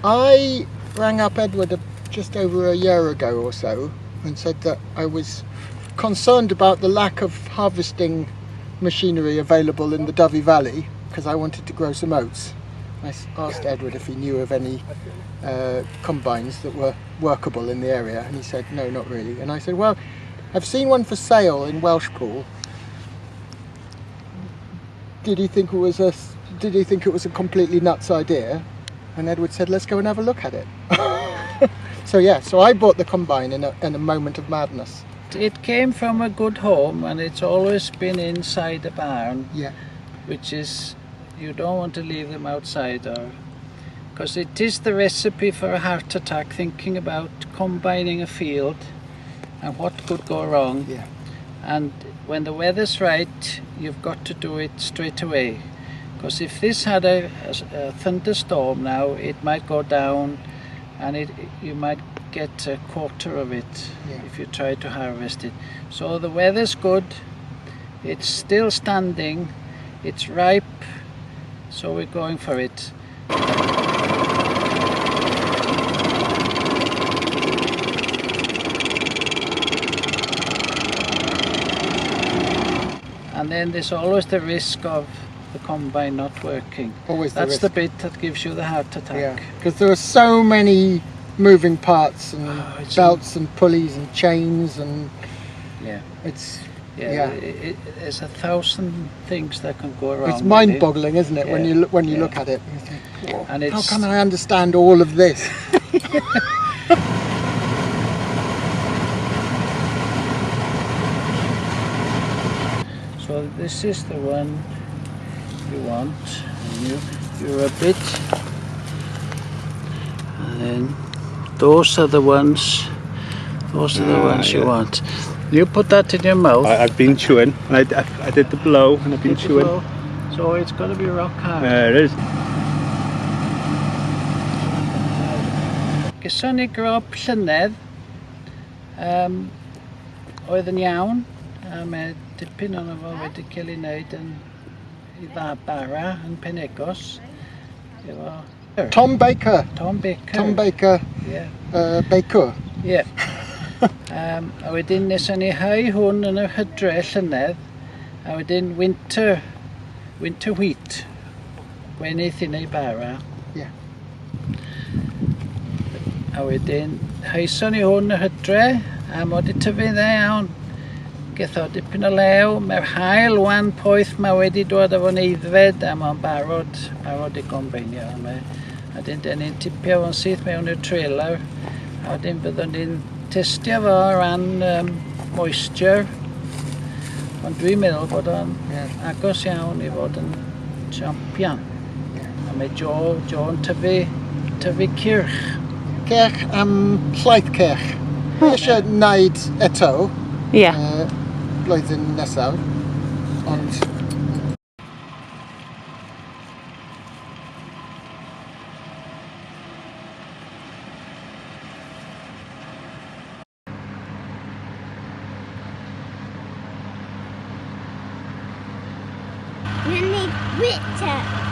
I rang up Edward just over a year ago or so and said that I was concerned about the lack of harvesting machinery available in the Dyfu Valley because I wanted to grow some oats. I asked Edward if he knew of any combines that were workable in the area, and he said no, not really. And I said, well, I've seen one for sale in Welshpool. Did he think it was a completely nuts idea? And Edward said, let's go and have a look at it. So I bought the combine in a moment of madness. It came from a good home, and it's always been inside a barn. Yeah. Which is, you don't want to leave them outside, because it is the recipe for a heart attack, thinking about combining a field and what could go wrong. Yeah. And when the weather's right, you've got to do it straight away. Because if this had a thunderstorm now, it might go down, and you might get a quarter of it if you try to harvest it. So the weather's good, it's still standing, it's ripe, so we're going for it. And then there's always the risk of the combine not working. That's the bit that gives you the heart attack. Yeah, because there are so many moving parts and belts and pulleys and chains and there's 1,000 things that can go wrong. It's mind-boggling, isn't it? When you look at it, you think, and how can I understand all of this? So this is the one you want, and you rub it, and then those are the ones you want. You put that in your mouth. I've been chewing. I did the blow and I've been chewing. So it's got to be rock hard. It is. Gyson ni grob llynedd oedd yn iawn, a mae dipyn ono fo wedi cael ei wneud i bara yn Penegos. Tom Baker. Yeah. Baker. Yeah. A wedyn nesyn ni hau hwn yn y hydre llynedd, a wedyn winter wheat, gwenith i neu bara. Yeah. A wedyn hauson ni hwn y hydre, a mod i tyfu dda iawn. Getho dipyn o lew, mae'r hael wan poeth ma wedi dod efo newydd, a mae'n barod i gombeinio. A dyn ni'n tipio fo'n syth mewn i'r trailer, a dyn byddwn ni'n testio fo ran moisture, ond dwi'n meddwl bod o'n agos iawn i fod yn champion. A mae Joe yn tyfu cyrch. Cyrch llaeth cyrch. Eisiau wneud eto. Blwyddyn nesaf, ond Einion and Richard.